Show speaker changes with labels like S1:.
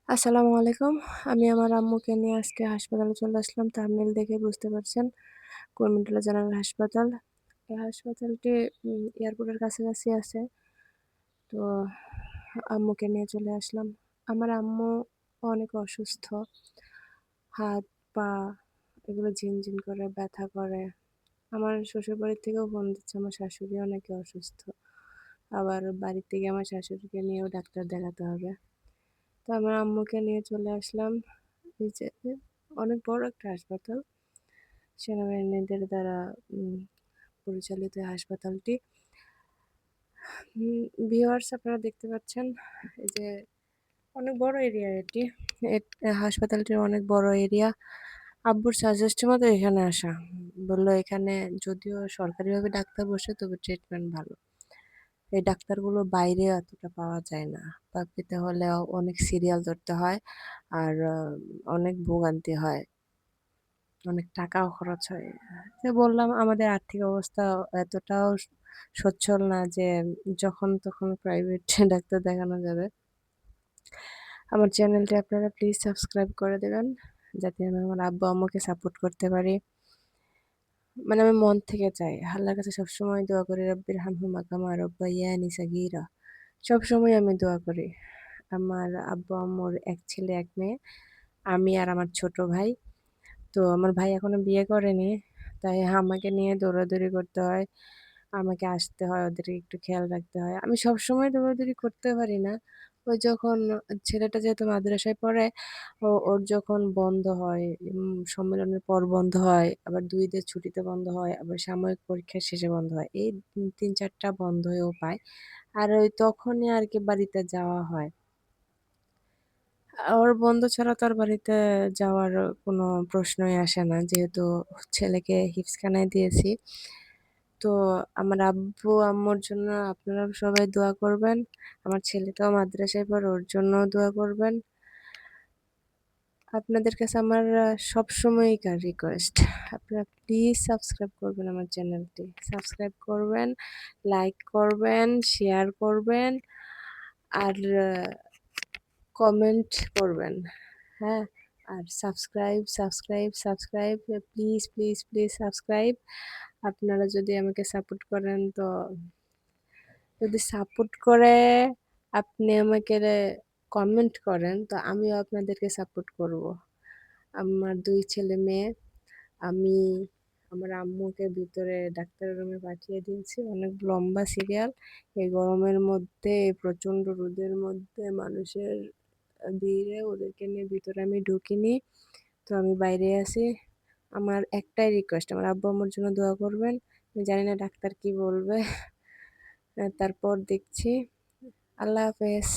S1: আসসালামু আলাইকুম। আমি আমার আম্মুকে নিয়ে আজকে হাসপাতালে চলে আসলাম। থাম্বনেইল দেখে বুঝতে পারছেন কুর্মিটোলা জেনারেল হাসপাতাল। এই হাসপাতালটি এয়ারপোর্টের কাছাকাছি আছে। তো আম্মুকে নিয়ে চলে আসলাম। আমার আম্মু অনেক অসুস্থ। হাত, পা এগুলো ঝিনঝিন করে, ব্যথা করে। আমার শ্বশুরবাড়ি থেকেও ফোন দিচ্ছে আমার শাশুড়িও নাকি অসুস্থ। আবার বাড়ি থেকে আমার শাশুড়িকে নিয়েও ডাক্তার দেখাতে হবে। তো আমার আম্মুকে নিয়ে চলে আসলাম। এই যে অনেক বড় একটা হাসপাতাল। সেনাবাহিনীদের দ্বারা পরিচালিত এই হাসপাতালটি। ভিউয়ার্স আপনারা দেখতে পাচ্ছেন এই যে অনেক বড় এরিয়া এটি। হাসপাতালটির অনেক বড় এরিয়া। আব্বুর সাজেস্ট মতো এখানে আসা। বলল এখানে যদিও সরকারিভাবে ডাক্তার বসে তবে ট্রিটমেন্ট ভালো। এই ডাক্তারগুলো বাইরে এতটা পাওয়া যায় না। পেতে হলেও অনেক সিরিয়াল ধরতে হয় আর অনেক ভোগান্তি হয়। অনেক টাকাও খরচ হয়। তো বললাম আমাদের আর্থিক অবস্থা এতটাও সচ্ছল না যে যখন তখন প্রাইভেট ডাক্তার দেখানো যাবে। আমার চ্যানেলটি আপনারা প্লিজ সাবস্ক্রাইব করে দেবেন যাতে আমি আমার আব্বু আম্মুকে সাপোর্ট করতে পারি। মানে আমি মন থেকে চাই। আল্লাহর কাছে সবসময় দোয়া করি রব্বির হামহুমা কামা রব্বায়ানি সাগীরা। সবসময় আমি দোয়া করি। আমার আব্বু আম্মুর এক ছেলে এক মেয়ে। আমি আর আমার ছোট ভাই। তো আমার ভাই এখনো বিয়ে করেনি। তাই আমাকে নিয়ে দৌড়াদৌড়ি করতে হয়। আমাকে আসতে হয়, ওদেরকে একটু খেয়াল রাখতে হয়। আমি সবসময় দৌড়াদৌড়ি করতে পারি না। ওই যখন ছেলেটা যেহেতু মাদ্রাসায় পড়ে, ওর যখন বন্ধ হয়, সম্মেলনের পর বন্ধ হয়, আবার ২ ঈদের ছুটিতে বন্ধ হয়, আবার সাময়িক পরীক্ষার শেষে বন্ধ হয়। এই ৩-৪ টা বন্ধই ও পায়। আর ওই তখনই আরকি বাড়িতে যাওয়া হয়। ওর বন্ধ ছাড়া তো আর বাড়িতে যাওয়ার কোনো প্রশ্নই আসে না। যেহেতু ছেলেকে হিফজখানায় দিয়েছি। তো আমার আব্বু আম্মুর জন্য আপনারাও সবাই দোয়া করবেন। আমার ছেলেটাও মাদ্রাসায় পড়ে, ওর জন্যও দোয়া করবেন। আপনাদের কাছে আমার সবসময়কার রিকোয়েস্ট, আপনারা প্লিজ সাবস্ক্রাইব করবেন আমার চ্যানেলটি। সাবস্ক্রাইব করবেন, লাইক করবেন, শেয়ার করবেন আর কমেন্ট করবেন। হ্যাঁ? আর subscribe please, please, please subscribe. আপনারা যদি আমাকে সাপোর্ট করেন তো যদি সাপোর্ট করে আপনি আমাকে কমেন্ট করেন তো আমিও আপনাদেরকে সাপোর্ট করব। আমার ২ ছেলে মেয়ে। আমি আমার আম্মুকে ভিতরে ডাক্তারের রুমে পাঠিয়ে দিয়েছি। অনেক লম্বা সিরিয়াল। এই গরমের মধ্যে, এই প্রচণ্ড রোদের মধ্যে মানুষের ভিড়ে ওদেরকে নিয়ে ভিতরে আমি ঢুকিনি। তো আমি বাইরে আছি। আমার একটাই রিকোয়েস্ট, আমার আব্বু আম্মুর জন্য দোয়া করবেন। আমি জানি না ডাক্তার কি বলবে। তারপর দেখছি। আল্লাহ হাফেজ।